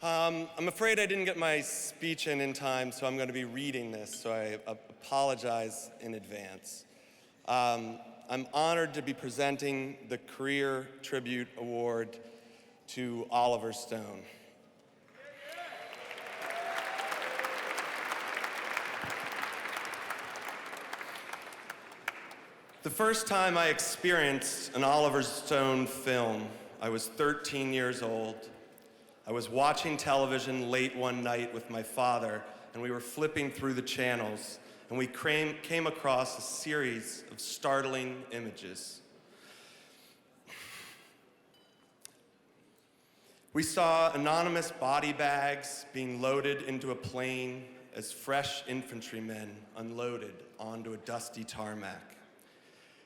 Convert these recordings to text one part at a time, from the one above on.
I'm afraid I didn't get my speech in time, so I'm going to be reading this, so I apologize in advance. I'm honored to be presenting the Career Tribute Award to Oliver Stone. The first time I experienced an Oliver Stone film, I was 13 years old. I was watching television late one night with my father, and we were flipping through the channels, and we came across a series of startling images. We saw anonymous body bags being loaded into a plane as fresh infantrymen unloaded onto a dusty tarmac.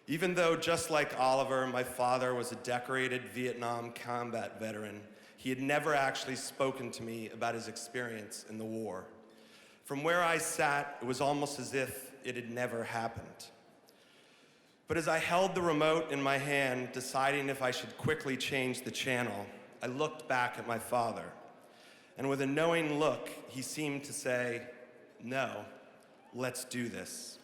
Even though, just like Oliver, my father was a decorated Vietnam combat veteran, he had never actually spoken to me about his experience in the war. From where I sat, it was almost as if it had never happened. But as I held the remote in my hand, deciding if I should quickly change the channel, I looked back at my father. And with a knowing look, he seemed to say, "No, let's do this."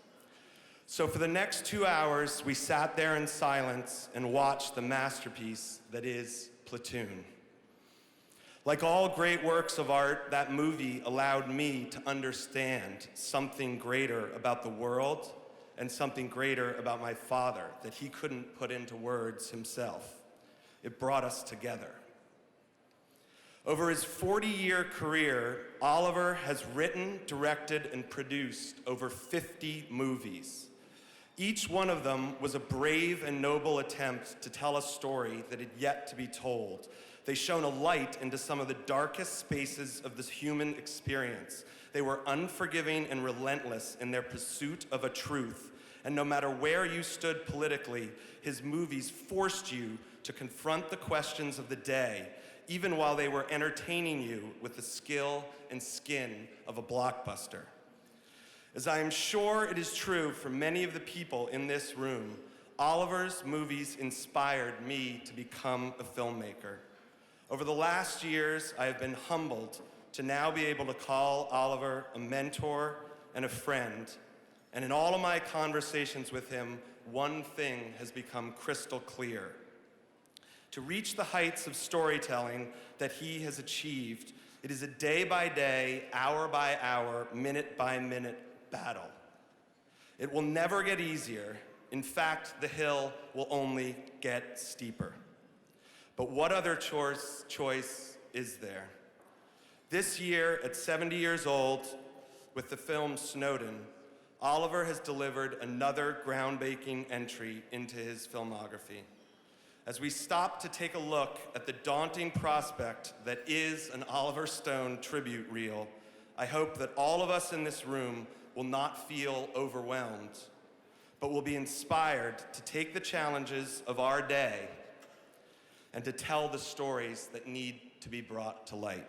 So for the next 2 hours, we sat there in silence and watched the masterpiece that is Platoon. Like all great works of art, that movie allowed me to understand something greater about the world and something greater about my father that he couldn't put into words himself. It brought us together. Over his 40-year career, Oliver has written, directed, and produced over 50 movies. Each one of them was a brave and noble attempt to tell a story that had yet to be told. They shone a light into some of the darkest spaces of this human experience. They were unforgiving and relentless in their pursuit of a truth. And no matter where you stood politically, his movies forced you to confront the questions of the day, even while they were entertaining you with the skill and skin of a blockbuster. As I am sure it is true for many of the people in this room, Oliver's movies inspired me to become a filmmaker. Over the last years, I have been humbled to now be able to call Oliver a mentor and a friend. And in all of my conversations with him, one thing has become crystal clear. To reach the heights of storytelling that he has achieved, it is a day-by-day, hour-by-hour, minute-by-minute battle. It will never get easier. In fact, the hill will only get steeper. But what other choice is there? This year, at 70 years old, with the film Snowden, Oliver has delivered another groundbreaking entry into his filmography. As we stop to take a look at the daunting prospect that is an Oliver Stone tribute reel, I hope that all of us in this room will not feel overwhelmed, but will be inspired to take the challenges of our day and to tell the stories that need to be brought to light.